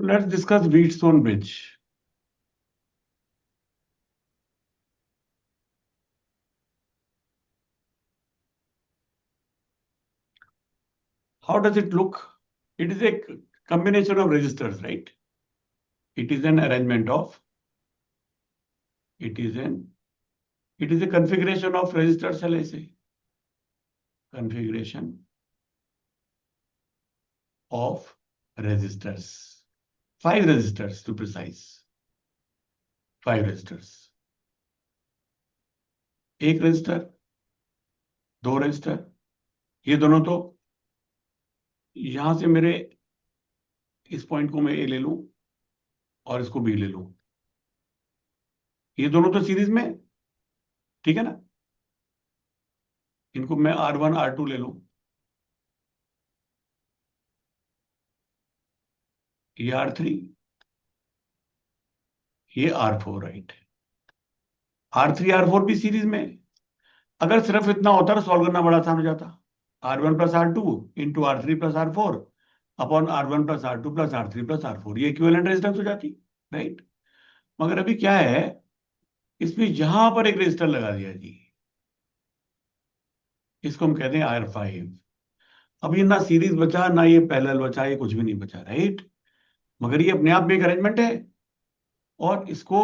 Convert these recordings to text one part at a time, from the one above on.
let's discuss Wheatstone bridge. How does it look? It is a combination of resistors, right? It is an arrangement of, it is a configuration of resistors, shall I say? Configuration of resistors. 5 resistors to precise. 5 resistors. एक register, 2 register, ये दोनों तो यहां से मेरे इस point को मैं ए ले लूं और इसको बी ले लूं, ये दोनों तो सीरीज में, ठीक है ना? इनको मैं R1 R2 ले लूं, ये R3, ये R4, राइट? R3 R4 भी सीरीज में। अगर सिर्फ इतना होता तो सॉल्व करना बड़ा आसान हो जाता। R1 plus R2 into R3 plus R4 upon R1 plus R2 plus R3 plus R4, ये इक्विवेलेंट रेजिस्टेंस हो जाती, राइट? मगर अभी क्या है, इसमें यहां पर एक रेजिस्टर लगा दिया जी, इसको हम कहते हैं R5। अब ये ना सीरीज बचा, ना ये पैरेलल बचा, ये कुछ भी नहीं बचा, राइट? मगर ये अपने आप में एक अरेंजमेंट है और इसको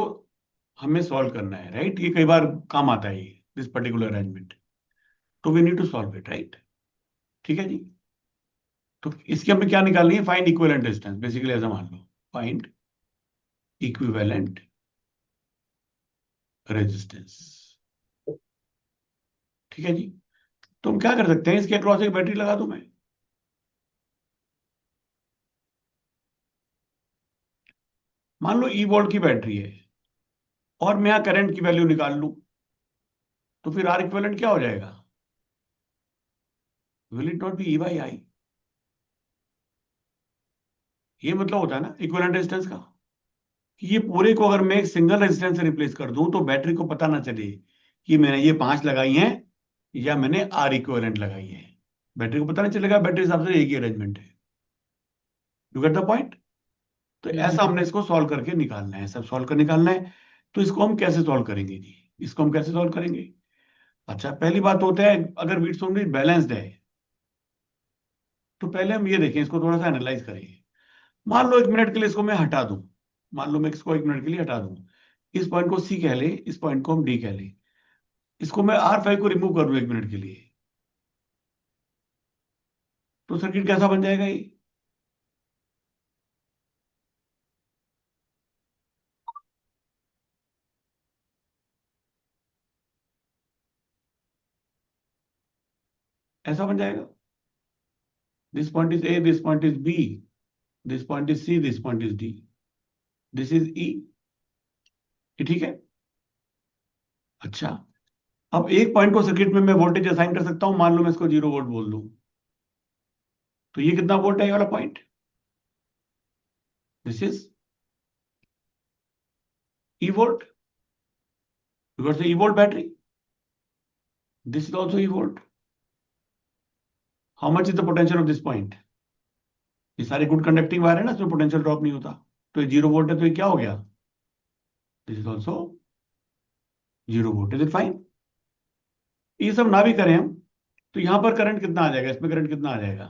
हमें सॉल्व करना है, राइट? ये कई बार काम आता है दिस पर्टिकुलर अरेंजमेंट, तो we need to solve it, right? ठीक है जी। तो इसकी हमें क्या निकालनी है? फाइंड इक्विवेलेंट रेजिस्टेंस, बेसिकली ऐसा मान लो, फाइंड इक्विवेलेंट रेजिस्टेंस। ठीक है जी। तो हम क्या कर सकते हैं, इसके अक्रॉस एक बैटरी लगा दूं मैं। मान लो ई वोल्ट की बैटरी है और मैं यहां करंट की वैल्यू निकाल लूं, तो फिर आर इक्विवेलेंट क्या हो जाएगा? Will it not be E by I? ये मतलब होता है ना इक्विवेलेंट रेजिस्टेंस का, कि ये पूरे को अगर मैं एक सिंगल रेजिस्टेंस से रिप्लेस कर दूं तो बैटरी को पता ना चले कि मैंने ये 5 लगाई हैं या मैंने आर इक्विवेलेंट लगाई है। बैटरी को पता नहीं चलेगा, बैटरी हिसाब से एक ही अरेंजमेंट है। You get the point? तो ऐसा हमने इसको सॉल्व करके निकालना है, सब सॉल्व कर निकालना है। तो इसको हम कैसे सॉल्व करेंगे जी? इसको हम कैसे सॉल्व करेंगे? अच्छा, पहली बात होता है, अगर Wheatstone ब्रिज बैलेंस्ड है तो पहले हम ये देखें, इसको थोड़ा सा एनालाइज करें। मान लो 1 मिनट के लिए इसको मैं हटा दूं, मान लो मैं इसको 1 मिनट के लिए हटा दूं, इस पॉइंट को सी कह ले, इस पॉइंट को हम डी कह ले, इसको मैं R5 को रिमूव कर दूं 1 मिनट के लिए, तो सर्किट कैसा बन जाएगा ये? ऐसा बन जाएगा, this point is A, this point is B, this point is C, this point is D, this is E. ठीक है। अच्छा, अब एक पॉइंट को सर्किट में मैं वोल्टेज असाइन कर सकता हूं, मान लो मैं इसको 0 वोल्ट बोल दूं, तो ये कितना वोल्ट है ये वाला point? This is E volt, because E volt battery, this is also E volt. How much is the potential of this point? ये सारे गुड कंडक्टिंग वायर है ना, इसमें पोटेंशियल ड्रॉप नहीं होता, तो ये 0 वोल्ट है, तो ये क्या हो गया? This is also 0 volt. Is it fine? ये सब ना भी करें हम, तो यहां पर करंट कितना आ जाएगा, इसमें करंट कितना आ जाएगा?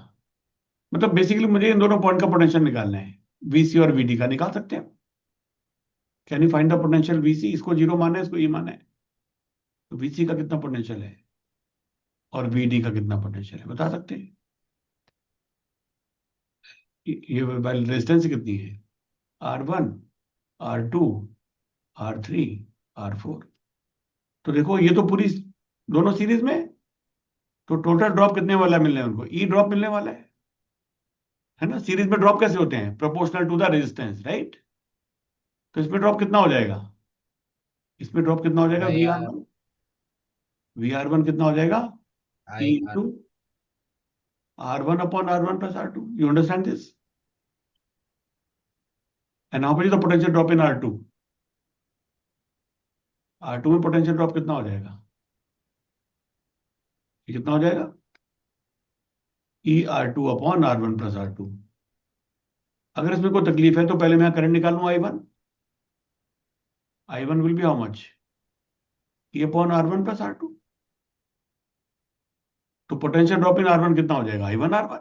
मतलब बेसिकली मुझे इन दोनों पॉइंट का पोटेंशियल निकालना है, वीसी और वीडी का निकाल सकते हैं। Can you find the potential VC? इसको 0 माना है, इसको ई माना है, तो वीसी का कितना पोटेंशियल है और वीडी का कितना पोटेंशियल है, बता सकते हैं? ये रेजिस्टेंस कितनी है? R1 R2 R3 R4। तो देखो ये तो पूरी दोनों सीरीज में, तो टोटल ड्रॉप कितने वाला मिलने है उनको? ई ड्रॉप मिलने वाला है ना? सीरीज में ड्रॉप कैसे होते हैं? Proportional to the resistance, right? तो इसमें ड्रॉप कितना हो जाएगा? इसमें ड्रॉप कितना हो जाएगा? I R V R one कितना हो जाएगा? E I R into R1 upon R1 plus R2। You understand this? And how much is the potential drop in R2? R2 में पोटेंशियल ड्रॉप कितना हो जाएगा? ये कितना हो जाएगा? ई R2 upon R1 plus R2। अगर इसमें कोई तकलीफ है तो पहले मैं करंट निकालूं I one will be how much, E upon R1 plus R2। तो पोटेंशियल ड्रॉप इन R1 कितना हो जाएगा, I1 R1,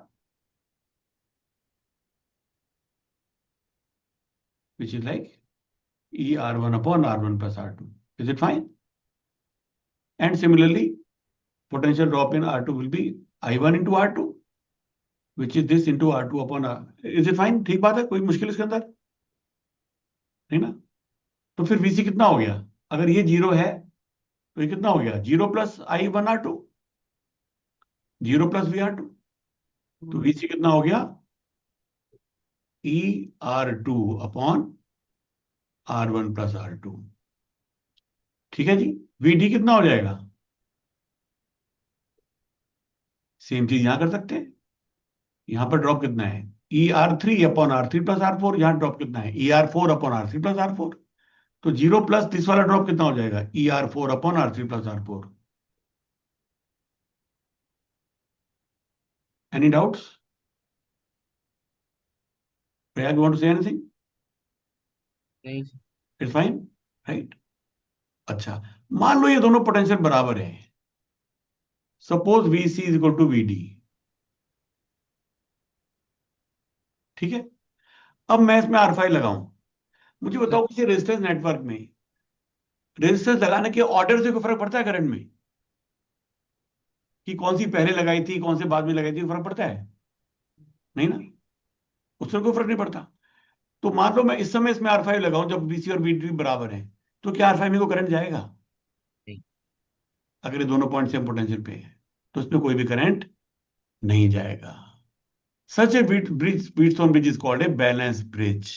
which is like E R1 upon R1 plus R2। Is it fine? And similarly potential drop in R2 will be I1 into R2, which is this into R2 upon R। Is it fine? ठीक बात है, कोई मुश्किल इसके अंदर नहीं ना? तो फिर VC कितना हो गया? अगर ये जीरो है तो ये कितना हो गया, zero plus I1 R2, zero plus VR2। तो VC कितना हो गया, ER2 upon R1 plus R2। ठीक है जी। VD कितना हो जाएगा? सेम चीज यहां कर सकते हैं। यहां पर ड्रॉप कितना है, ER3 upon R3 plus R4। यहां ड्रॉप कितना है, ER4 upon R3 plus R4। तो जीरो प्लस दिस वाला ड्रॉप कितना हो जाएगा, ER4 upon R3 plus R4। Any doubts? Prayag, you want to say anything? नहीं। It's fine, right. अच्छा, मान लो ये दोनों पोटेंशियल बराबर है। Suppose VC is equal to VD। ठीक है। अब मैं इसमें R5 लगाऊं। मुझे सर बताओ किसी रेजिस्टेंस नेटवर्क में रेजिस्टेंस लगाने के ऑर्डर से कोई फर्क पड़ता है करंट में? कि कौन सी पहले लगाई थी, कौन से बाद में लगाई थी, फर्क पड़ता है? नहीं ना, उससे कोई फर्क नहीं पड़ता। तो मान लो मैं इस समय इसमें R5 लगाऊं जब VC और VD बराबर है, तो क्या R5 में को करंट जाएगा? नहीं। अगर ये दोनों पॉइंट सेम पोटेंशियल पे है तो इसमें कोई भी करंट नहीं जाएगा। सच ए Wheatstone bridge is called a balanced bridge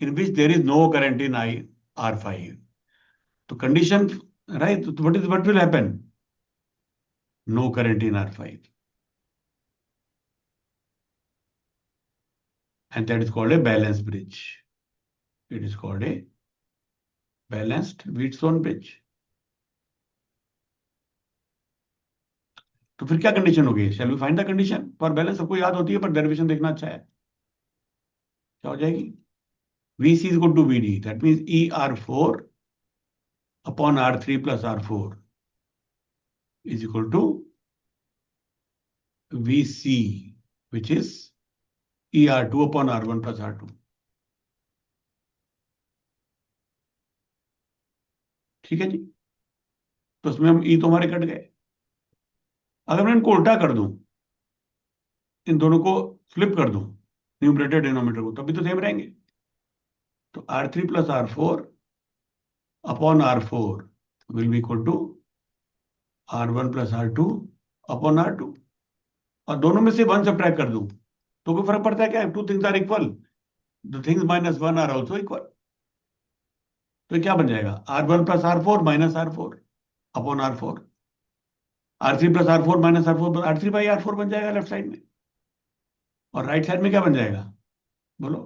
in which there is no current in R5। तो कंडीशन, राइट, तो what will happen? No current in R5, and that is called a balanced bridge। It is called a balanced Wheatstone bridge। तो फिर क्या condition होगी, shall we find the condition for balance? सबको याद होती है पर डेरिवेशन देखना अच्छा है। क्या हो जाएगी, VC is equal to VD, that means ER4 upon R3 plus R4 is equal to VC, which is ER2 upon R1 plus R2। ठीक है जी। तो उसमें हम ई तो हमारे कट गए। अगर मैं इनको उल्टा कर दूं, इन दोनों को फ्लिप कर दूं, न्यूमरेटर डिनोमिनेटर को, तब भी तो सेम रहेंगे। तो R3 plus R4 upon R4 will be equal to R1 plus R2 upon R2। और दोनों में से वन सब्ट्रैक्ट कर दूं तो कोई फर्क पड़ता है क्या? Two things are equal, the things minus one are also equal. तो क्या बन जाएगा, R1 plus R4 minus R4 upon R4। R3 plus R4 minus R4, R3 by R4 बन जाएगा लेफ्ट साइड में। और राइट साइड में क्या बन जाएगा, बोलो?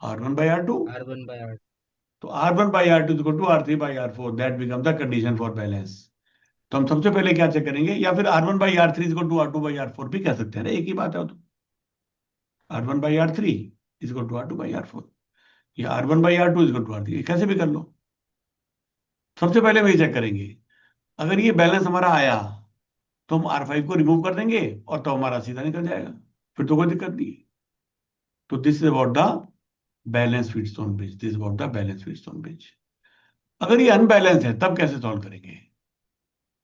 R1 by R2। R1/R। तो R1 by R2 is equal to R3 by R4, that become the condition for balance. तो हम सबसे पहले क्या चेक करेंगे, या फिर R1 by R3 is equal to R2 by R4 भी कह सकते हैं, एक ही बात है वो तो। R1 by R3 is equal to R2 by R4, या R1 by R2 is equal to R3, कैसे भी कर लो। सबसे पहले वही चेक करेंगे। अगर ये बैलेंस हमारा आया तो हम R5 को रिमूव कर देंगे और तो हमारा सीधा निकल जाएगा, फिर तो कोई दिक्कत नहीं है। तो this is about the balance Wheatstone bridge, this is about the balance Wheatstone bridge. अगर ये अनबैलेंस है तब कैसे सॉल्व करेंगे?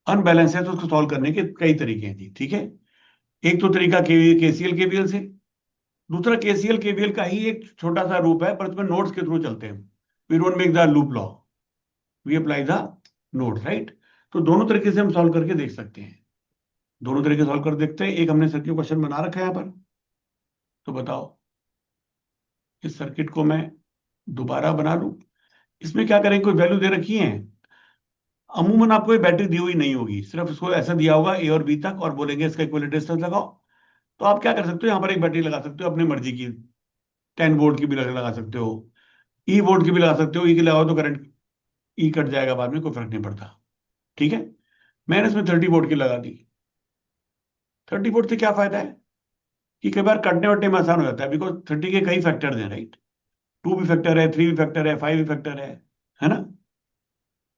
अनबैलेंस है तो उसको सॉल्व करने के कई तरीके हैं जी, ठीक है। एक तो तरीका KCL KVL से, दूसरा KCL KVL का ही एक छोटा सा रूप है पर इसमें नोट्स के थ्रू चलते हैं। We don't make the loop law, we apply the node, right. तो दोनों तरीके से हम सॉल्व करके देख सकते हैं। दोनों तरीके सॉल्व कर देखते हैं। एक हमने सर्किट क्वेश्चन बना रखा है यहाँ पर, तो बताओ इस सर्किट को मैं दोबारा बना लूं। इसमें क्या करेंगे, कोई वैल्यू दे रखी है। अमूमन आपको ये बैटरी दी हुई नहीं होगी, सिर्फ इसको ऐसा दिया होगा A और B तक, और बोलेंगे इसका इक्विवेलेंट रेजिस्टेंस लगाओ। तो आप क्या कर सकते हो, यहाँ पर एक बैटरी लगा सकते हो अपनी मर्जी की, 10 वोल्ट की भी लगा सकते हो, E वोल्ट की भी लगा सकते हो। ई की लगाओ तो करंट ई कट जाएगा बाद में, कोई फर्क नहीं पड़ता। ठीक है, मैंने इसमें 30 वोल्ट की लगा दी। 34 से क्या फायदा है कि कई बार कटने वटने में आसान हो जाता है, बिकॉज 30 के कई फैक्टर्स हैं, राइट। 2 भी फैक्टर है, 3 भी फैक्टर है, 5 भी फैक्टर है ना।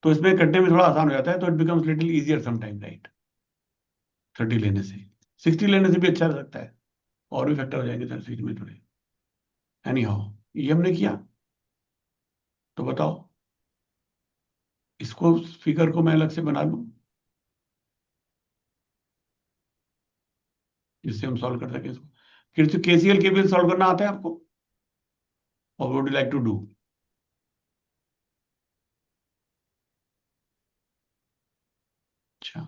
तो इसमें कटने में थोड़ा आसान हो जाता है, तो it becomes little easier sometime, right. 30 लेने से, 60 लेने से भी अच्छा लग सकता है, और भी फैक्टर हो जाएंगे 30 में थोड़े। एनी हाउ, ये हमने किया। तो बताओ, इसको, फिगर को मैं अलग से बना लूं जिससे हम सॉल्व कर सके इसको। किसी केसीएल केवीएल सॉल्व करना आता है आपको, और would you like to do? अच्छा,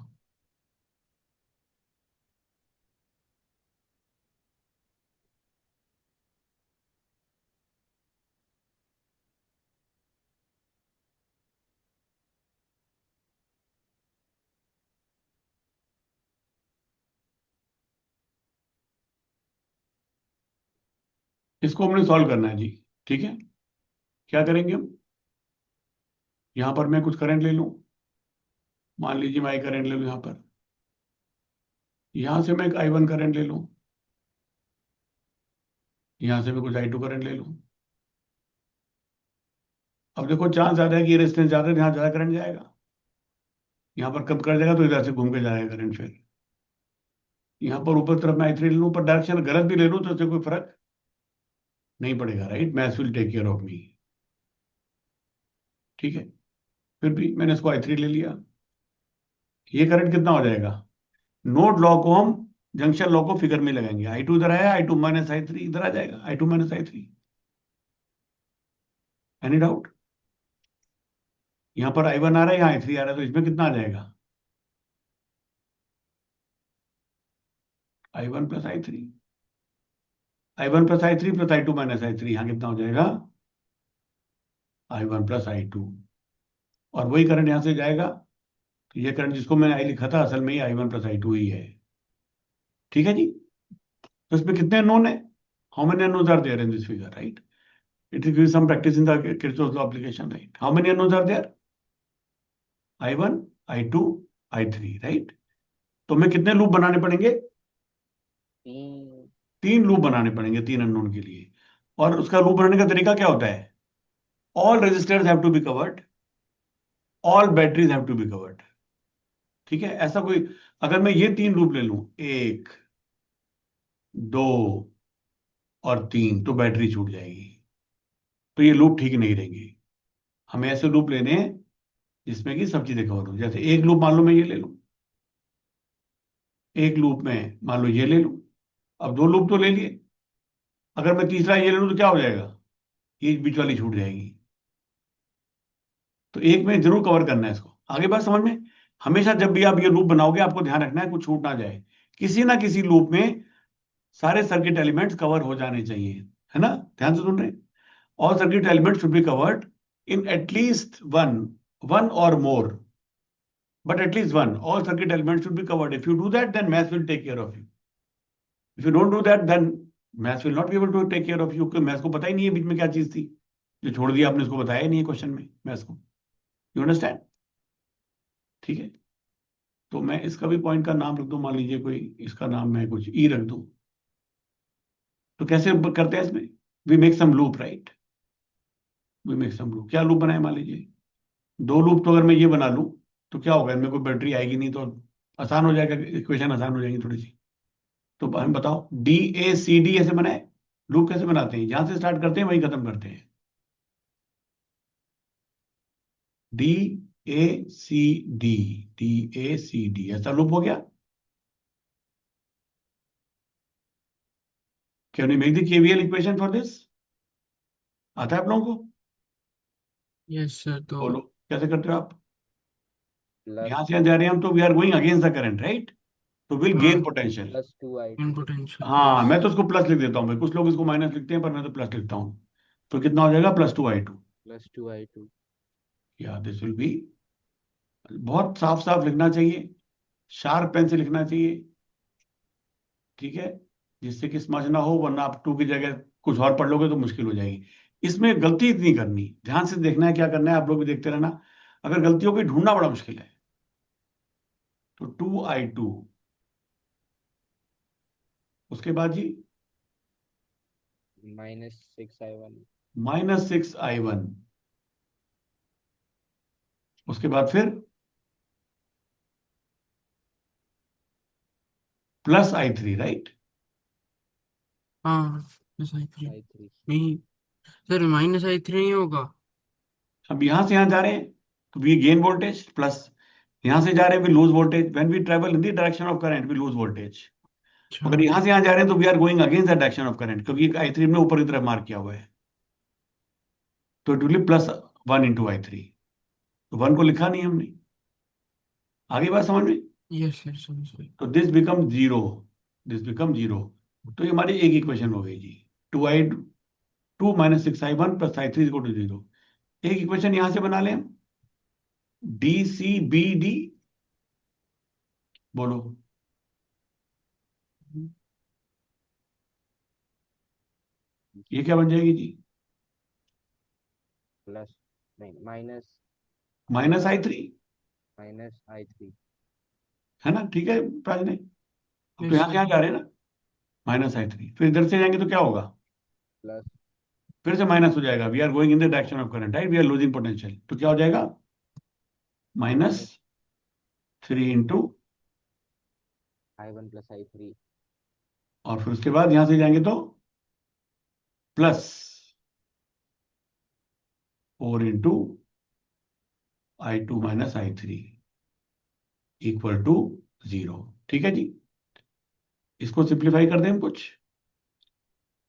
इसको हमने सॉल्व करना है जी। ठीक है, क्या करेंगे हम? यहां पर मैं कुछ करंट ले लूं, मान लीजिए मैं आई करंट ले लूं यहां पर। यहां से मैं एक I1 करंट ले लूं, यहां से मैं कुछ I2 करंट ले लूं। अब देखो, चांस ज्यादा है कि ये रेजिस्टेंस ज्यादा है, यहाँ ज्यादा करंट जाएगा। यहाँ पर कम कर जाएगा तो इधर से घूम के जाएगा करंट फिर। यहाँ पर ऊपर तरफ मैं I3 ले लूं, पर डायरेक्शन गलत भी ले लूं तो इससे कोई फर्क नहीं पड़ेगा, right. Maths will take care of me. ठीक है, फिर भी मैंने इसको I3 ले लिया। ये करंट कितना हो जाएगा? नोड लॉ को हम जंक्शन लॉ को फिगर में लगाएंगे। I2 इधर आया, I2 माइनस I3 इधर आ जाएगा, I2 minus I3। Any doubt? यहाँ पर I1 आ रहा है, यहाँ I3 आ रहा है, तो इसमें कितना आ जाएगा? I1 plus I3, I1 plus I3 plus I2 minus I3, यहाँ कितना हो जाएगा? I1 plus I2। और वही करंट यहाँ से जाएगा, तो ये करंट जिसको मैंने I लिखा था, असल में ये I1 प्लस I2 ही है। ठीक है जी। तो इसमें कितने नोन है? How many unknowns are there in this figure, right? It will some practice in the Kirchhoff law application, right? How many unknowns are there? I1, I2, I3, right. तो हमें कितने लूप बनाने पड़ेंगे? तीन। 3 लूप बनाने पड़ेंगे 3 unknown के लिए। और उसका लूप बनाने का तरीका क्या होता है? All resistors have to be covered, all batteries have to be covered. ठीक है, ऐसा कोई, अगर मैं ये 3 लूप ले लूं, 1, 2 और 3, तो बैटरी छूट जाएगी। तो ये लूप ठीक नहीं रहेंगे। हमें ऐसे लूप लेने हैं जिसमें कि सब चीजें कवर हो। जैसे एक लूप मान लो मैं ये ले लूं, एक लूप में मान लो ये ले लूं। अब 2 लूप तो ले लिए, अगर मैं तीसरा ये ले लूं तो क्या हो जाएगा? ये बीच वाली छूट जाएगी। तो एक में जरूर कवर करना है इसको। आगे बात समझ में? हमेशा जब भी आप ये लूप बनाओगे, आपको ध्यान रखना है कुछ छूट ना जाए। किसी ना किसी लूप में सारे सर्किट एलिमेंट्स कवर हो जाने चाहिए, है ना? ध्यान से सुन रहे हैं? All circuit elements should be covered in at least one or more, but at least one. All circuit elements should be covered. If you do that, then math will take care of you. If you don't do that, then math will not be able to take care of you. क्योंकि math को पता ही नहीं है बीच में क्या चीज थी, जो छोड़ दिया आपने, उसको बताया ही नहीं है क्वेश्चन में math को। You understand? ठीक है, तो मैं इसका भी पॉइंट का नाम रख दूं, मान लीजिए कोई, इसका नाम मैं कुछ ई रख दूं। तो कैसे करते हैं इसमें? We make some loop, right. We make some loop. क्या लूप बनाए मान लीजिए? 2 लूप तो अगर मैं ये बना लूं तो क्या होगा, इनमें कोई बैटरी आएगी नहीं, तो आसान हो जाएगा, इक्वेशन आसान हो जाएगी थोड़ी सी। तो हम बताओ, DACD ऐसे बनाए? लूप कैसे बनाते हैं? जहां से स्टार्ट करते हैं वहीं खत्म करते हैं। DACD, DACD ऐसा लूप हो गया। Can you make the KVL equation for this? आता है आप लोगों को? Yes sir. तो बोलो, कैसे करते हो आप? प्लस यहां से जा रहे हैं हम, तो we are going against the current, right. तो विल हाँ, gain potential. Plus two I into potential, हाँ, यस। मैं तो उसको प्लस लिख देता हूँ भाई, कुछ लोग इसको माइनस लिखते हैं, पर मैं तो प्लस लिखता हूँ। तो कितना हो जाएगा? +2I2। +2I2। या दिस विल बी, बहुत साफ साफ लिखना चाहिए, शार्प पेन से लिखना चाहिए। ठीक है, जिससे कि समझ ना हो, वरना आप 2 की जगह कुछ और पढ़ लोगे तो मुश्किल हो जाएगी। इसमें गलती इतनी करनी, ध्यान से देखना है क्या करना है, आप लोग भी देखते रहना। अगर गलतियों को ढूंढना बड़ा मुश्किल है। तो 2I2 उसके बाद जी -6i1 -6i1, उसके बाद फिर +i3, राइट? हाँ, -i3 i3 नहीं सर, -i3 नहीं होगा। अब यहां से यहां जा रहे हैं तो वी गेन वोल्टेज, प्लस यहां से जा रहे हैं we lose voltage. When we travel in the direction of current we lose voltage. अच्छा अगर यहां ठीक। से यहां जा रहे हैं तो we are going against the direction of current, क्योंकि i3 में ऊपर की तरफ मार्क किया हुआ है, तो इट विल बी +1 × i3। तो 1 को लिखा नहीं हमने। आगे बात समझ में? यस सर, समझ गए। तो दिस बिकम 0। तो ये हमारी एक इक्वेशन हो गई जी। 2 - 6i1 + i3 = 0। एक इक्वेशन यहां से बना लें हम, DCBD। बोलो। ये क्या बन जाएगी जी? प्लस नहीं माइनस -i3, -i3 है ना? ठीक है प्राजने, अब तो यस यहां से सर। यहां जा रहे हैं ना। -i3, फिर इधर से जाएंगे तो क्या होगा? प्लस फिर से माइनस हो जाएगा। We are going in the direction of current, right? We are losing potential, तो क्या हो जाएगा? माइनस -3 × i1 + i3 और फिर उसके बाद यहां से जाएंगे तो +4 × i2 - i3 = 0। ठीक है जी। इसको सिंप्लीफाई कर दें हम कुछ।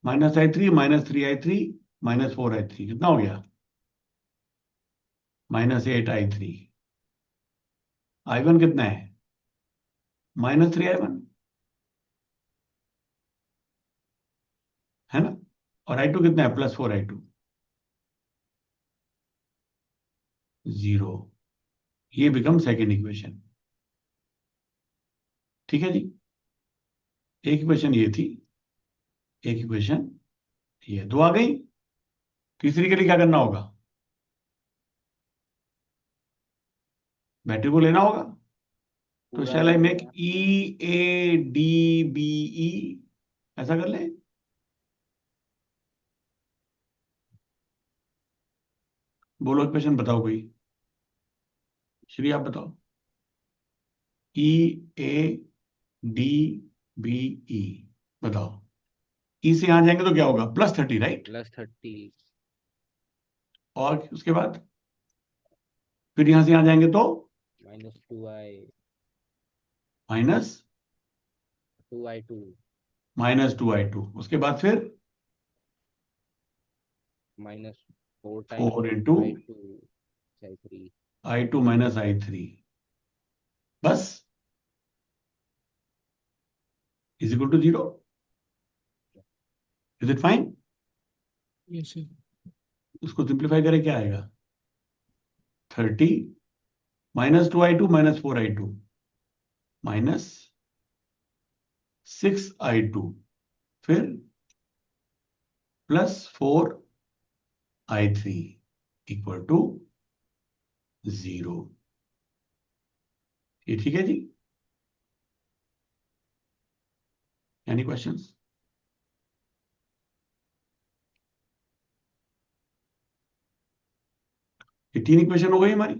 -i3 -3i3 -4i3 कितना हो गया? -8i3। i1 कितना है? -3i1, है ना? और i2 कितना है? +4i2। 0। ये बिकम सेकेंड इक्वेशन। ठीक है जी। एक इक्वेशन ये थी, एक इक्वेशन ये, दो आ गई। तीसरी के लिए क्या करना होगा? बैटरी को लेना होगा। तो पूरा शैल ले आई मेक लेना। EADBE, ऐसा कर ले। बोलो इक्वेशन बताओ कोई। श्री आप बताओ। EADBE बताओ। ई से यहां जाएंगे तो क्या होगा? +30, राइट? +30 और उसके बाद फिर यहां से यहां जाएंगे तो -2i माइनस 2i2 -2i2। उसके बाद फिर -4 times 4 × i2 i3 i2 - i3, बस = 0। Is it fine? Yes sir. उसको सिंप्लीफाई करें क्या आएगा? 30 -2i2 -4i2 -6i2, फिर +4i3 = 0। ये ठीक है जी? Any questions? ये तीन इक्वेशन हो गई हमारी।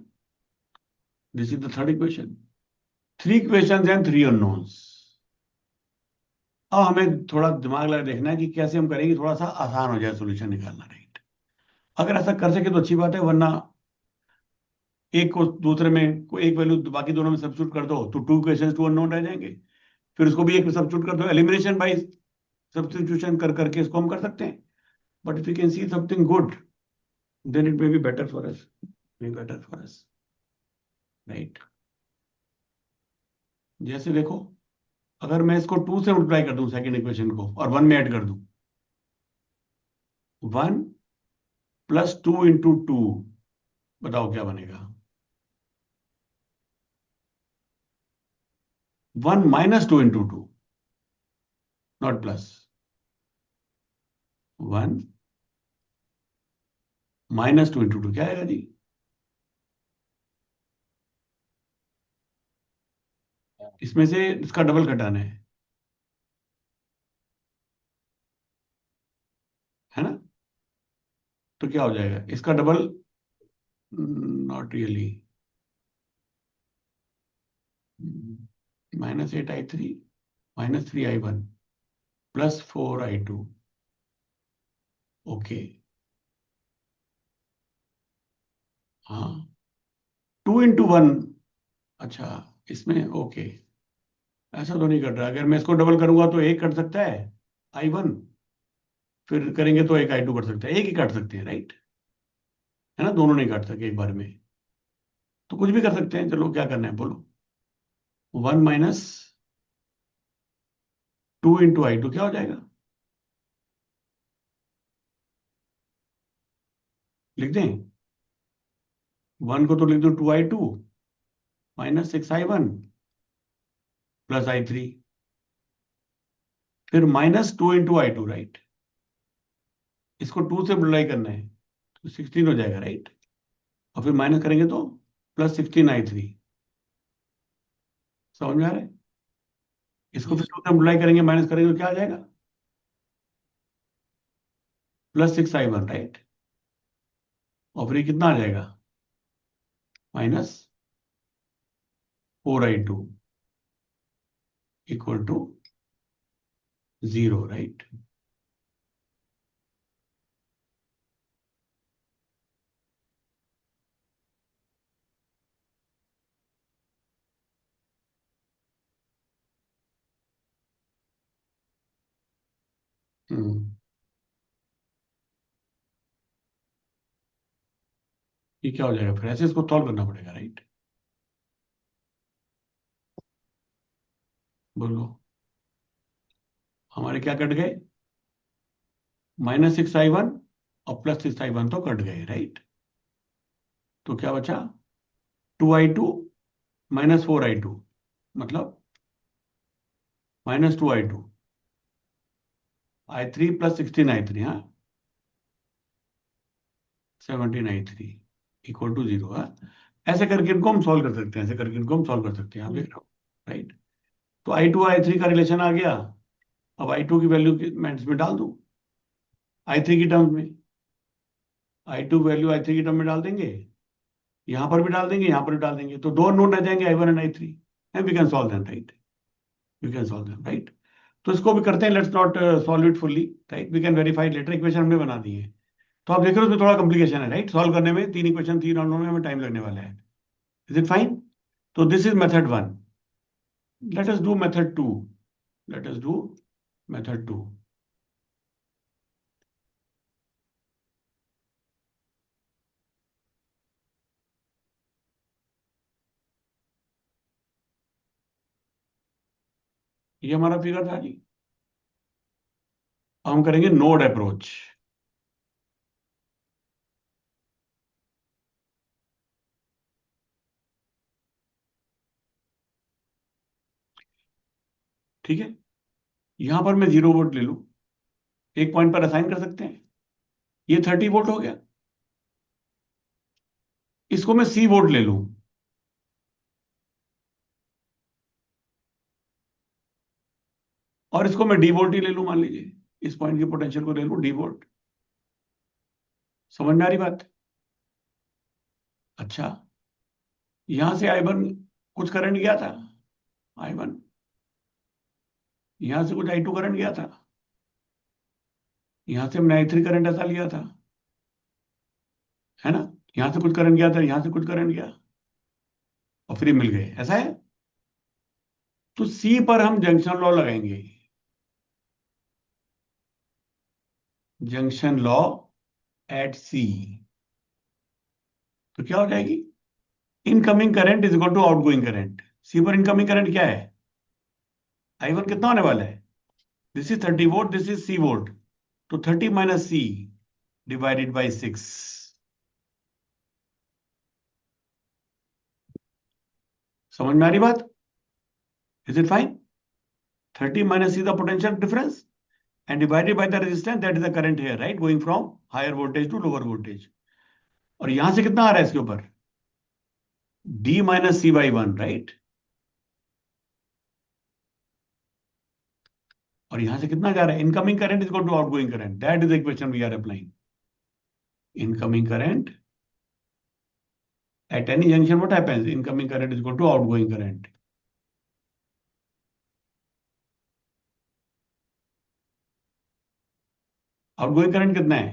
This is the third equation. 3 questions and 3 unknowns. अब हमें थोड़ा दिमाग लगा देखना है कि कैसे हम करेंगे, थोड़ा सा आसान हो जाए सोल्यूशन निकालना, राइट? अगर ऐसा कर सके तो अच्छी बात है, वरना एक को दूसरे में को एक वैल्यू बाकी दोनों में सब्स्टिट्यूट कर दो तो 2 क्वेश्चंस 2 अननोन रह जाएंगे। फिर उसको भी एक में सब्स्टिट्यूट कर दो, एलिमिनेशन बाय सब्स्टिट्यूशन कर करके इसको हम कर सकते हैं। But if you can see something good, then it may be better for us, be better for us, right? जैसे देखो, अगर मैं इसको 2 से मल्टीप्लाई कर दूं सेकेंड इक्वेशन को और 1 में ऐड कर दूं, 1 + 2 × 2, बताओ क्या बनेगा? 1 -2 × 2, नॉट प्लस। 1 -2 × 2 क्या आएगा जी? इसमें से इसका डबल घटाना है। तो क्या हो जाएगा इसका double? Not really. -8 I3 -3 I1 +4 I2। Okay. हाँ, 2 × 1। अच्छा, इसमें ओके, ऐसा तो नहीं कट रहा। अगर मैं इसको डबल करूंगा तो एक कट सकता है I1, फिर करेंगे तो एक I2 कट सकता है, एक ही काट सकते हैं, राइट? है ना, दोनों नहीं काट सकते एक बार में। तो कुछ भी कर सकते हैं, चलो क्या करना है बोलो। 1 - 2 × I2 क्या हो जाएगा? लिख दें? 1 को तो लिख दो 2 I2 -6 I1 +I3, फिर -2 × I2, राइट? इसको 2 से मल्टीप्लाई करना है तो 16 हो जाएगा, राइट? और फिर माइनस करेंगे तो +16 I3। समझ में आ रहा है? इसको फिर यस 2 से मल्टीप्लाई करेंगे, माइनस करेंगे तो क्या आ जाएगा? +6 I1, राइट? और फिर ये कितना आ जाएगा? -4 I2 = 0, राइट? हम्म, ये क्या हो जाएगा फिर? ऐसे इसको सॉल्व करना पड़ेगा, राइट? बोलो, हमारे क्या कट गए? -6 I1 और +6 I1 तो कट गए, राइट? तो क्या बचा? 2 I2 -4 I2, मतलब -2 I2, I3 +16 I3, हाँ, 17 I3 = 0। हाँ, ऐसे करके इनको हम सॉल्व कर सकते हैं, ऐसे करके इनको हम सॉल्व कर सकते हैं, आप देख रहे हो, राइट? तो I2 I3 का रिलेशन आ गया। अब I2 की वैल्यू मैं इसमें डाल दूं I3 की टर्म में। I2 वैल्यू I3 की टर्म में डाल देंगे, यहां पर भी डाल देंगे, यहां पर भी डाल देंगे, तो दो नोट रह जाएंगे I1 and I3, and we can solve them, right? We can solve them, right? तो इसको भी करते हैं, let's not solve it fully, right? We can verify later. Equation हमने बना दी है, तो आप देख रहे हो उसमें थोड़ा कॉम्प्लिकेशन है, राइट? सॉल्व करने में 3 इक्वेशन 3 राउंडों में हमें टाइम लगने वाला है। Is it fine? तो this is method 1। Let us do method 2। Let us do method 2। ये हमारा फिगर था जी। अब हम करेंगे नोड अप्रोच। ठीक है, यहां पर मैं 0 वोल्ट ले लूं, एक पॉइंट पर असाइन कर सकते हैं। ये 30 वोल्ट हो गया। इसको मैं C वोल्ट ले लूं, और इसको मैं D वोल्ट ही ले लूं, मान लीजिए इस पॉइंट की पोटेंशियल को ले लूं D वोल्ट। समझ में आ रही बात? अच्छा, यहां से I1 कुछ करंट गया था, I1, यहां से कुछ I2 करंट गया था, यहां से हमने I3 करंट ऐसा लिया था, है ना? यहां से कुछ करंट गया था, यहां से कुछ करंट गया, और फिर ये मिल गए, ऐसा है? तो C पर हम जंक्शन लॉ लगाएंगे। जंक्शन लॉ एट C, तो क्या हो जाएगी? Incoming current is equal to outgoing current. C पर इनकमिंग करंट क्या है? I1 कितना होने वाला है? This is 30 volt, this is C volt, तो 30 - C डिवाइडेड बाई 6। समझ में आ रही बात? Is it fine? 30 - C the potential difference, and divided by the resistance, that is the current here, right, going from higher voltage to lower voltage। और यहां से कितना आ रहा है इसके ऊपर? D - C/1, right? और यहां से कितना जा रहा है? Incoming current is equal to outgoing current, that is the equation we are applying. incoming current at any junction, what happens? Incoming current is equal to outgoing current. Outgoing current कितना है?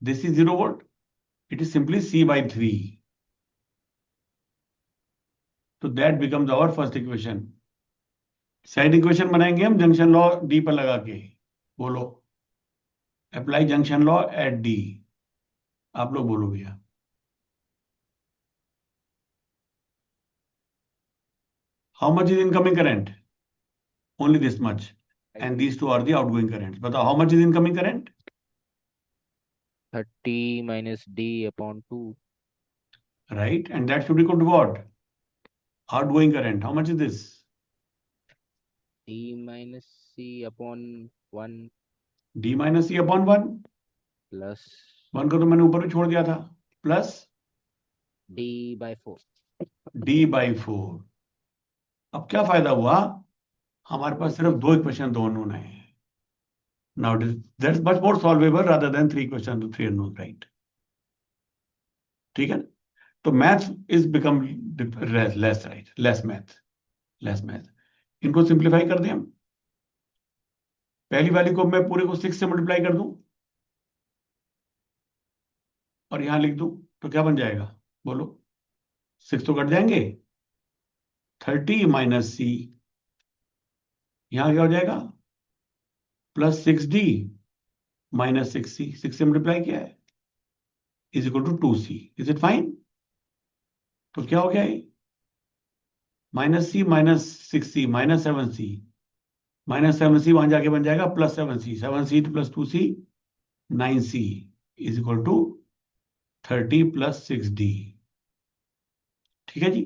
This is 0 volt. It is simply C by 3. So that becomes our first equation. Second equation बनाएंगे हम junction law D पर लगा के. बोलो, apply junction law eight D. आप लोग बोलो भैया. How much is incoming current? Only this much. And these two are the outgoing currents. बताओ, how much is incoming current? 30 minus D upon 2. Right, and that should be equal to what? Outgoing current. How much is this? D minus C upon 1 D minus C upon 1. plus 1 को तो मैंने ऊपर भी छोड़ दिया था. Plus D by 4. D by 4. अब क्या फायदा हुआ? हमारे पास सिर्फ 2 इक्वेशन, 2 अननोन है. Now that's much more solvable rather than 3 questions to 3 unknown, right? ठीक है ना? तो math is become less, right? Less math. इनको सिंप्लीफाई कर दें हम. पहली वाली को मैं पूरे को 6 से मल्टीप्लाई कर दूं और यहां लिख दूं तो क्या बन जाएगा? बोलो. 6 तो कट जाएंगे. 30 माइनस सी, यहां क्या हो जाएगा? Plus 6D minus 6C. 6 से मल्टीप्लाई किया है is equal to 2C. Is it fine? तो क्या हो गया ये? Minus C minus 6C minus 7C. Minus 7C वहां जाके बन जाएगा plus 7C. 7C plus 2C 9C is equal to 30 plus 6D. ठीक है जी.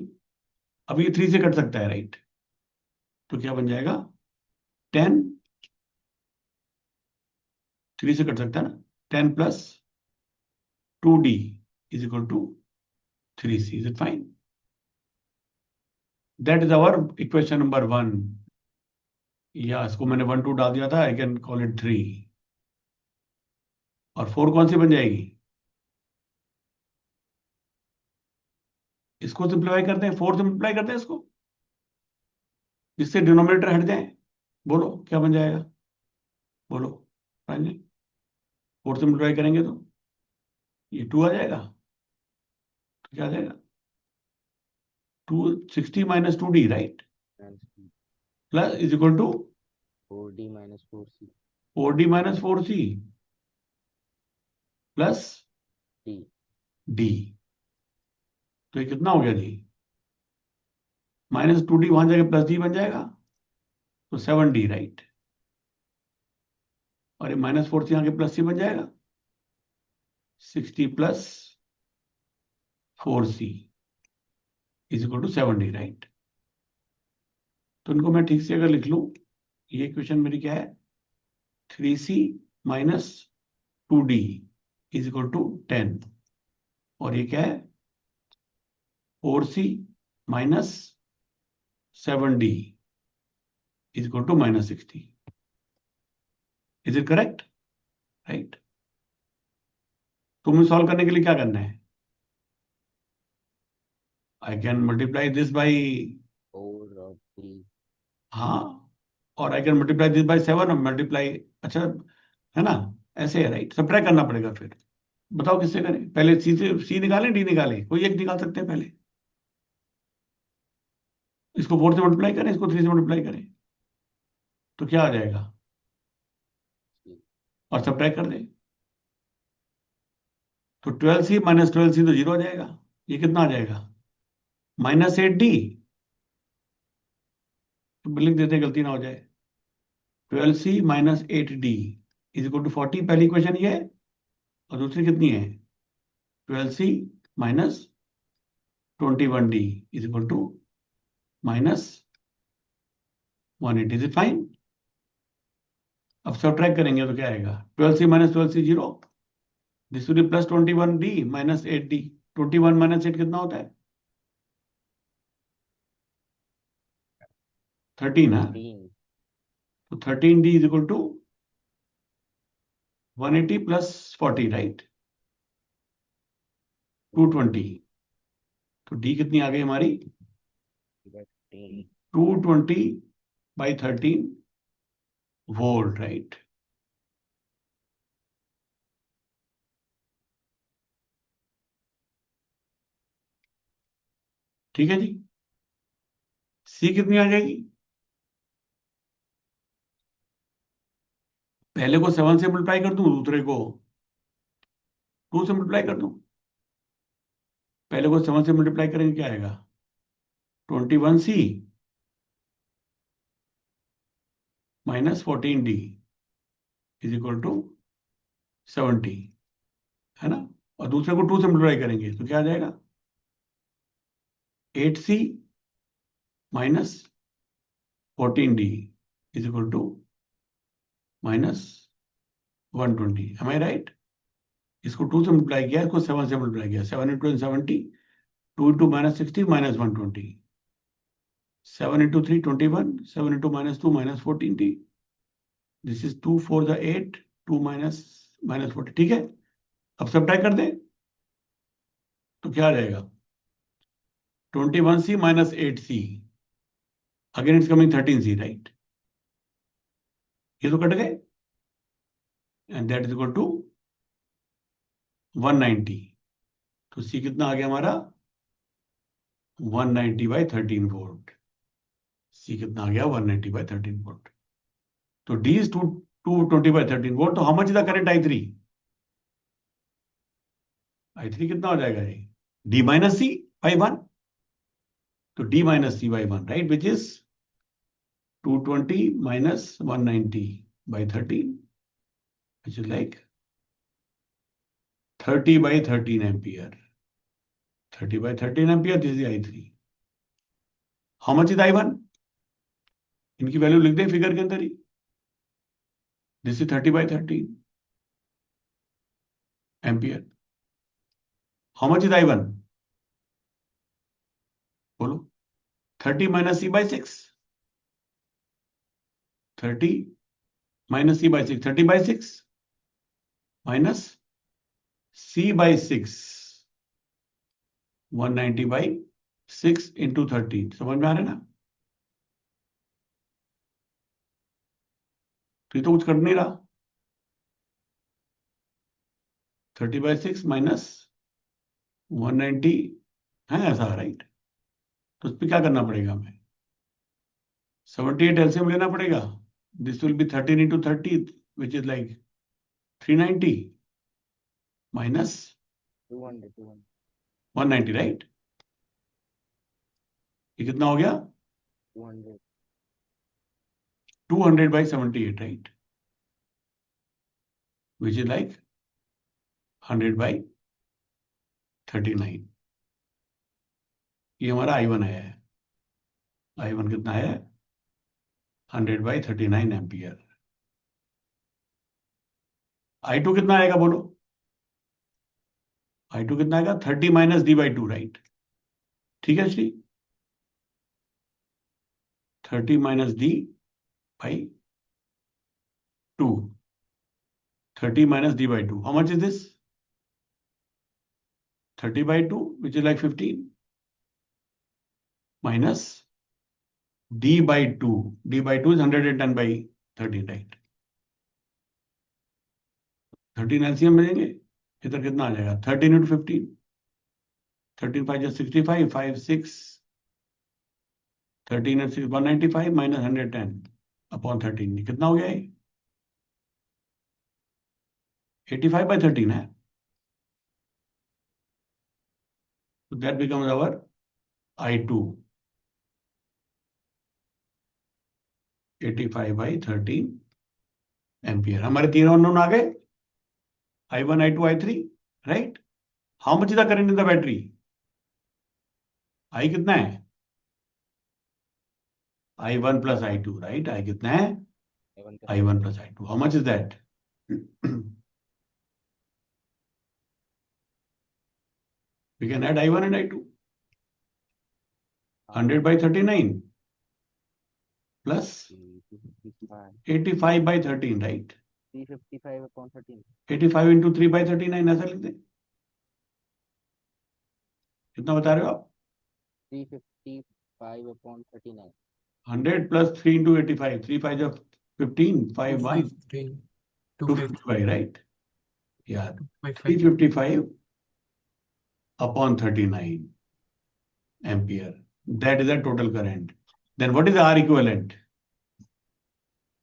अब ये 3 से कट सकता है, राइट? तो क्या बन जाएगा? 10. 3 से कट सकता है ना. 10 plus 2D is equal to 3C. Is it fine? That is our equation number 1. या इसको मैंने 1 2 डाल दिया था. I can call it 3. और 4 कौन सी बन जाएगी? इसको सिंप्लीफाई करते हैं. 4 सिंप्लीफाई करते हैं इसको, जिससे डिनोमिनेटर हट जाए. बोलो क्या बन जाएगा? बोलो. 4 सिंप्लीफाई करेंगे तो ये 2 आ जाएगा. तो क्या आ जाएगा? 260 minus 2D, right? Plus is equal to 4D minus 4C. 4D minus 4C plus D. D. तो ये कितना हो गया जी? माइनस 2D वहां जाके प्लस D बन जाएगा. तो 7D, राइट? और ये माइनस 4C यहाँ के प्लस C बन जाएगा. 60 plus 4C is equal to 7D, right? तो इनको मैं ठीक से अगर लिख लूं, ये इक्वेशन मेरी क्या है? 3C minus 2D is equal to 10. और ये क्या है? 4C minus 7D is equal to minus 60. Is it correct? Right. तुम्हें सॉल्व करने के लिए क्या करना है? I can multiply this by 4 और 3. हाँ, और I can multiply this by 7 और मल्टीप्लाई. अच्छा है ना? ऐसे है, राइट? सब्ट्रैक्ट करना पड़ेगा. फिर बताओ किससे करें? पहले सी से सी निकालें, डी निकालें? कोई एक निकाल सकते हैं. पहले इसको 4 से मल्टीप्लाई करें, इसको 3 से मल्टीप्लाई करें, तो क्या आ जाएगा? और सब्ट्रैक्ट कर दें तो 12C माइनस 12C तो 0 आ जाएगा. ये कितना आ जाएगा? Minus 8D. तो लिख देते, गलती ना हो जाए. 12C minus 8D is equal to 40. पहली इक्वेशन ये है. और दूसरी कितनी है? 12C minus 21D is equal to minus 180. Is it fine? अब सब्ट्रैक्ट करेंगे तो क्या आएगा? 12C minus 12C 0. This will be plus 21D minus 8D. 21 minus 8 कितना होता है? 13 है. 13. तो 13D is equal to 180 plus 40, right? 220, तो डी कितनी आ गई हमारी? 15 220/13 वोल्ट, राइट। ठीक है जी। सी कितनी आ जाएगी? पहले को 7 से मल्टीप्लाई कर दूं, दूसरे को 2 से मल्टीप्लाई कर दूं। पहले को 7 से मल्टीप्लाई करेंगे, क्या आएगा? 21C minus 14D is equal to 70, है ना। और दूसरे को 2 से मल्टीप्लाई करेंगे तो क्या आ जाएगा? 8C minus 14D is equal to minus 120। Am I right? इसको 2 से मल्टीप्लाई किया, इसको 7 से मल्टीप्लाई किया। 7 into 70, 2 into minus 60 minus 120, 7 into 3 21, 7 into minus 2 minus 14D। This is 2 4 the 8, 2 minus minus 40। ठीक है, अब सब्ट्रैक्ट कर दें तो क्या आ जाएगा? 21C minus 8C, again it's coming 13C, right. ये तो कट गए, and that is equal to 190। तो सी कितना आ गया हमारा? 190/13 वोल्ट। सी कितना आ गया? 190/13 वोल्ट। तो डी इज 220/13 वोल्ट। तो how much is the current I3? I3 कितना हो जाएगा ये? D minus C by 1। तो D minus C by 1, right, which is 220 minus 190/13, which is like 30/13 ampere. 30/13 ampere, this is the I3. How much is I1? इनकी value लिख दें figure के अंदर ही। This is 30/13 ampere. How much is I1? बोलो। 30 minus C by 6। 30 minus C by 6, 30/6 minus C by 6, 190/6 into 30। समझ में आ रहा है ना? तो ये तो कुछ कर नहीं रहा। 30/6 माइनस 190 है ऐसा, राइट। तो उस पर क्या करना पड़ेगा हमें? 78 एलसीएम लेना पड़ेगा। This will B 13 into 30, which is like 390 minus 200 190, right. ये कितना हो गया? 200 200/78, राइट, विच इज लाइक 100/39। ये हमारा I1 आया है। I1 कितना है? 100/39 एम्पियर। I2 कितना आएगा बोलो? I2 कितना आएगा? 30 माइनस D/2, राइट। ठीक है Shri, 30 minus D/2, 30 minus D/2. How much is this? 30/2, which is like 15, minus D/2. D/2 is 110/13, right? 13 LCM मिलेंगे। इधर कितना आ जाएगा? 13 into 15, 13 5 just 65, 5 6, 13 and 6 195 minus 110/13, कितना हो गया ये? 85/13 है। So that becomes our I2, 85/13 ampere. हमारे तीनों अननोन आ गए, I1 I2 I3, right? How much is the current in the battery? I कितना है? I1 plus I2, right? I कितना है? I1 plus I2. How much is that? We can add I1 and I2. 100/39 plus 85/13, right? 355/13 85 into 3/39 ऐसा लिख दें। कितना बता रहे हो आप? 355 upon 39. 100 प्लस 3 इंटू 85, 3 5 जब 15, 5 1, 215 255 255 राइट यार, 255 355 upon 39 ampere, that is the total current. Then what is R equivalent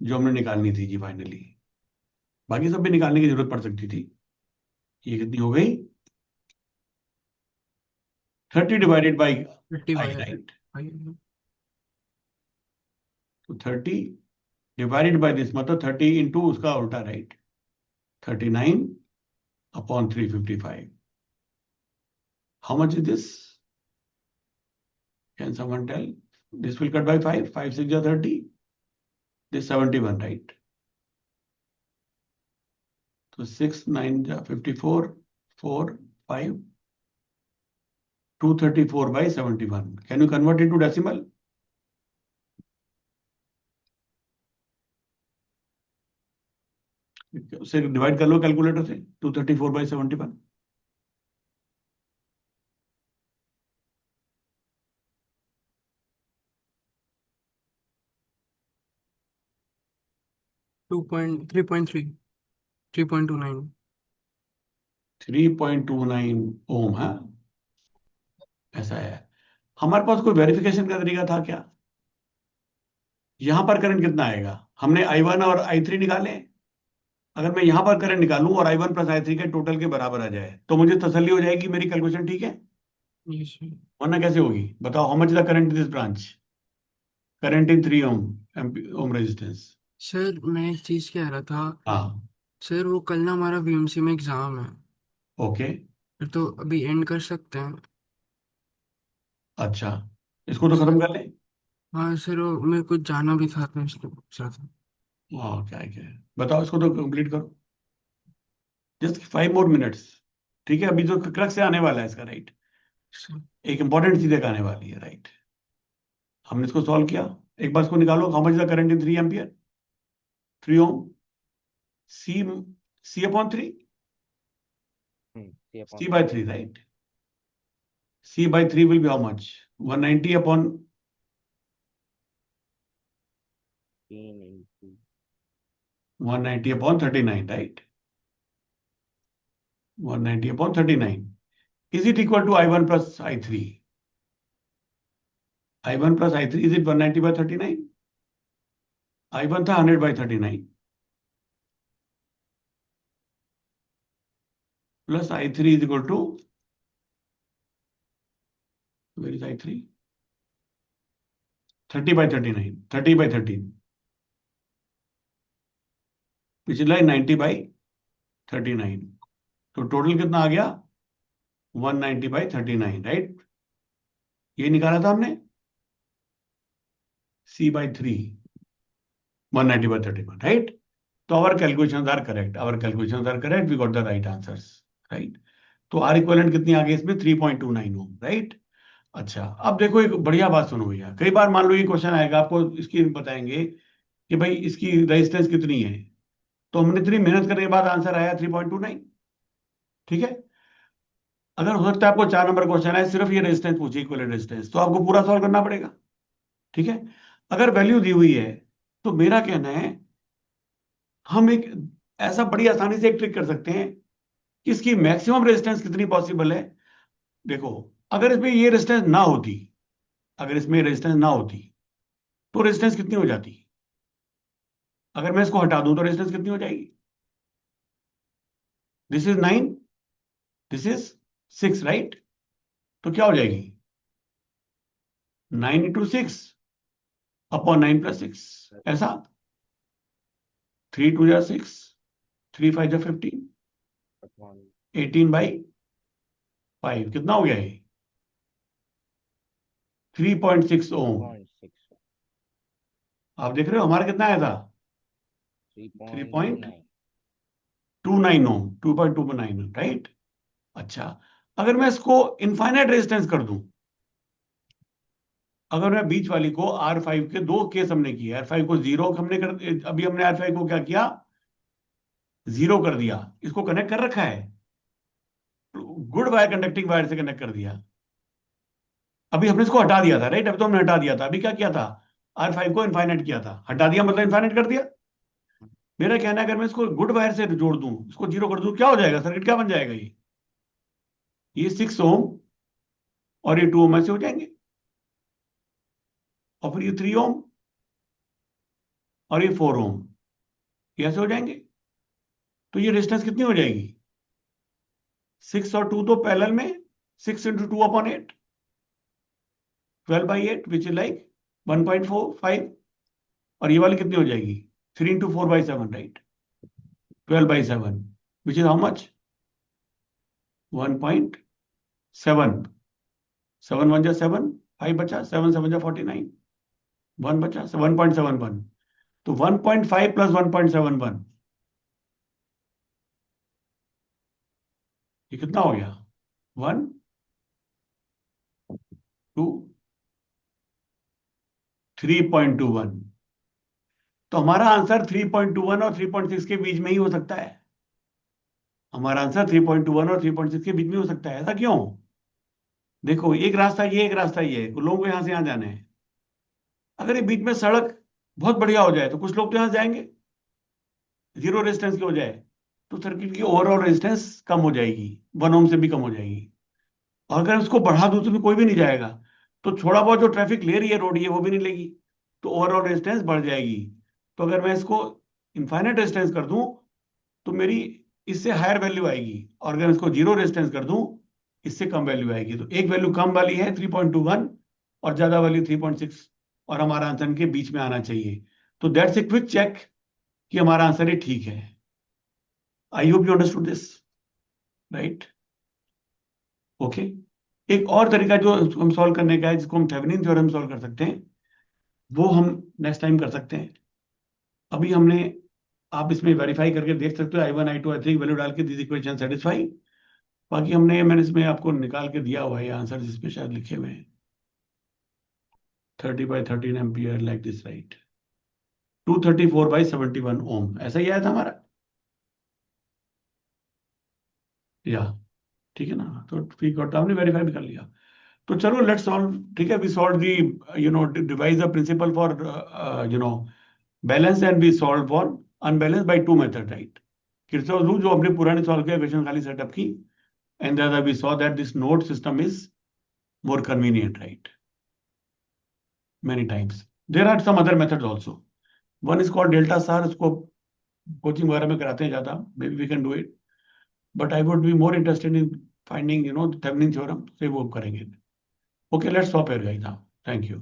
जो हमने निकालनी थी जी फाइनली? बाकी सब भी निकालने की जरूरत पड़ सकती थी। ये कितनी हो गई? 30 divided by 50 I by right. तो 30 डिवाइडेड बाई दिस मतलब 30 इंटू उसका उल्टा right, 39 upon 355। How much is this? Can someone tell? This will cut by 5, 5 6 जा 30, दिस 71 राइट। तो 6 9 जा 54, 4 5, 234 by 71. Can you convert into decimal? उसे डिवाइड कर लो calculator से, 234 by 71। 3.3 3.29 3.29 ओम है। ऐसा है। हमारे पास कोई वेरिफिकेशन का तरीका था क्या? यहां पर करंट कितना आएगा? हमने I1 और I3 निकाले। अगर मैं यहां पर करंट निकालूं और I1 प्लस I3 के टोटल के बराबर आ जाए तो मुझे तसल्ली हो जाएगी मेरी कैलकुलेशन ठीक है। yes sir वरना कैसे होगी बताओ? How much the current in this branch? Current in 3 ohm, ohm resistance. Sir मैं एक चीज कह रहा था हाँ। सर वो कल ना हमारा वीएमसी में एग्जाम है ओके। फिर तो अभी एंड कर सकते हैं अच्छा, इसको तो खत्म सर कर लें। हाँ सर वो मेरे को जाना भी था तो इसलिए पूछ रहा था हाँ क्या है बताओ, इसको तो कंप्लीट करो। Just 5 more minutes। ठीक है, अभी जो क्रक्स से आने वाला है इसका राइट, सर एक इंपॉर्टेंट चीज एक आने वाली है राइट। हमने इसको सॉल्व किया। एक बार इसको निकालो, how much the current in 3 ampere, 3 ohm. C, C upon 3, C upon C by 3 3. Right. C by 3 will be how much? 190 upon 15 into 190 upon 39 right. 190 upon 39 is it equal to I1 plus I3? I1 plus I3 is it 190 by 39? I1 था 100 by 39 plus I3 is equal to, where is I3? 30 bye 39, 30 bye 13, पिछला है 90 by 39। तो total कितना आ गया? 190 by 39 right. ये निकाला था हमने, C बाई 3, 190 बाई 31 राइट। तो our calculations are correct, our calculations are correct, we got the right answers right. तो आर इक्विवेलेंट कितनी आ गई इसमें? 3.29 ओम राइट। अच्छा, अब देखो एक बढ़िया बात सुनो भैया, कई बार मान लो ये क्वेश्चन आएगा आपको, इसकी बताएंगे कि भाई इसकी रेजिस्टेंस कितनी है, तो हमने इतनी मेहनत करने के बाद आंसर आया 3.29। ठीक है, अगर हो सकता है आपको 4 नंबर क्वेश्चन है सिर्फ ये रेजिस्टेंस पूछे, इक्विवेलेंट रेजिस्टेंस, तो आपको पूरा सॉल्व करना पड़ेगा। ठीक है, अगर वैल्यू दी हुई है तो मेरा कहना है हम एक ऐसा बड़ी आसानी से एक ट्रिक कर सकते हैं कि इसकी मैक्सिमम रेजिस्टेंस कितनी पॉसिबल है। देखो, अगर इसमें ये रेजिस्टेंस ना होती, अगर इसमें रेजिस्टेंस ना होती तो रेजिस्टेंस कितनी हो जाती? अगर मैं इसको हटा दूं तो रेजिस्टेंस कितनी हो जाएगी? This is 9, this is 6 right. तो क्या हो जाएगी? 9 इंटू 6 अपॉन 9 प्लस 6, ऐसा। 3 2 जा 6, 3 5 जा 15, upon 18 बाई 5 कितना हो गया ये? 3.6 ओम। 3.6. आप देख रहे हो हमारा कितना आया था? 3.29. 3.29 ओम, 2.29 राइट। अच्छा, अगर मैं इसको इनफाइनाइट रेजिस्टेंस कर दूं, अगर मैं बीच वाली को R5 के दो केस हमने किए, R5 को जीरो हमने कर, अभी हमने R5 को क्या किया? जीरो कर दिया, इसको कनेक्ट कर रखा है, गुड वायर कंडक्टिंग वायर से कनेक्ट कर दिया। अभी हमने इसको हटा दिया था, राइट? अभी तो हमने हटा दिया था, अभी क्या किया था? R5 को इनफाइनाइट किया था, हटा दिया मतलब इनफाइनाइट कर दिया। मेरा कहना है अगर मैं इसको गुड वायर से जोड़ दूं, इसको जीरो कर दूं, क्या हो जाएगा? सर्किट क्या बन जाएगा? ये 6 ओम और ये 2 ओम ऐसे हो जाएंगे, और फिर ये 3 ओम और ये 4 ओम ये ऐसे हो जाएंगे। तो ये रेजिस्टेंस कितनी हो जाएगी? 6 और 2 तो पैरेलल में, 6 × 2/8, 12/8 विच इज लाइक 1.45। और ये वाली कितनी हो जाएगी? 3 × 4/7, right? 12/7 which is how much? 1.7। 7 1 जा 7, 5 बचा, 7 7 जा 49, 1 बचा, 1.71। तो 1.5 + 1.71, ये कितना हो गया? 1 2 3.21। तो हमारा आंसर 3.21 और 3.6 के बीच में ही हो सकता है। हमारा आंसर 3.21 और 3.6 के बीच में हो सकता है। ऐसा क्यों? देखो, एक रास्ता ये, एक रास्ता ये, लोगों को यहां से यहां जाना है। अगर ये बीच में सड़क बहुत बढ़िया हो जाए तो कुछ लोग तो यहां से जाएंगे, जीरो रेजिस्टेंस की हो जाए, तो सर्किट की ओवरऑल रेजिस्टेंस कम हो जाएगी, 1 ओम से भी कम हो जाएगी। और अगर उसको बढ़ा दूं तो भी कोई भी नहीं जाएगा, तो थोड़ा बहुत जो ट्रैफिक ले रही है रोड, ये वो भी नहीं लेगी, तो ओवरऑल रेजिस्टेंस बढ़ जाएगी। तो अगर मैं इसको इनफाइनाइट रेजिस्टेंस कर दूं तो मेरी इससे हायर वैल्यू आएगी, और अगर इसको जीरो रेजिस्टेंस कर दूं इससे कम वैल्यू आएगी। तो एक वैल्यू कम वाली है 3.21, और ज्यादा वैल्यू 3.6, और हमारा आंसर के बीच में आना चाहिए। तो दैट्स ए क्विक चेक कि हमारा आंसर ये ठीक है। I hope you understood this, right? Okay. एक और तरीका जो हम सॉल्व करने का है, जिसको हम थेवेनिन थ्योरम सॉल्व कर सकते हैं, वो हम नेक्स्ट टाइम कर सकते हैं। अभी हमने, आप इसमें वेरीफाई करके देख सकते हो, I1 I2 I3 वैल्यू डाल के दिस इक्वेशन सेटिस्फाई। बाकी मैंने इसमें आपको निकाल के दिया हुआ है आंसर, जिसमें शायद लिखे हुए हैं 30/13 एम्पियर लाइक दिस, राइट? 234/71 ओम, ऐसा ही आया था हमारा, या ठीक है ना? तो ठीक, और हमने वेरीफाई भी कर लिया। तो चलो लेट्स सॉल्व, ठीक है? We solve the, device the principle for balance, and we solve for unbalance by 2 method, right? Kirchhoff rule जो हमने पुराने सॉल्व किया, इक्वेशन खाली सेटअप की, and then we saw that this node system is more convenient, right? Many times there are some other methods also. One is called delta star, उसको coaching वगैरह में कराते हैं ज्यादा, maybe we can do it, but I would be more interested in finding the Thevenin theorem, से वो करेंगे। Okay, let's stop here guys now. Thank you.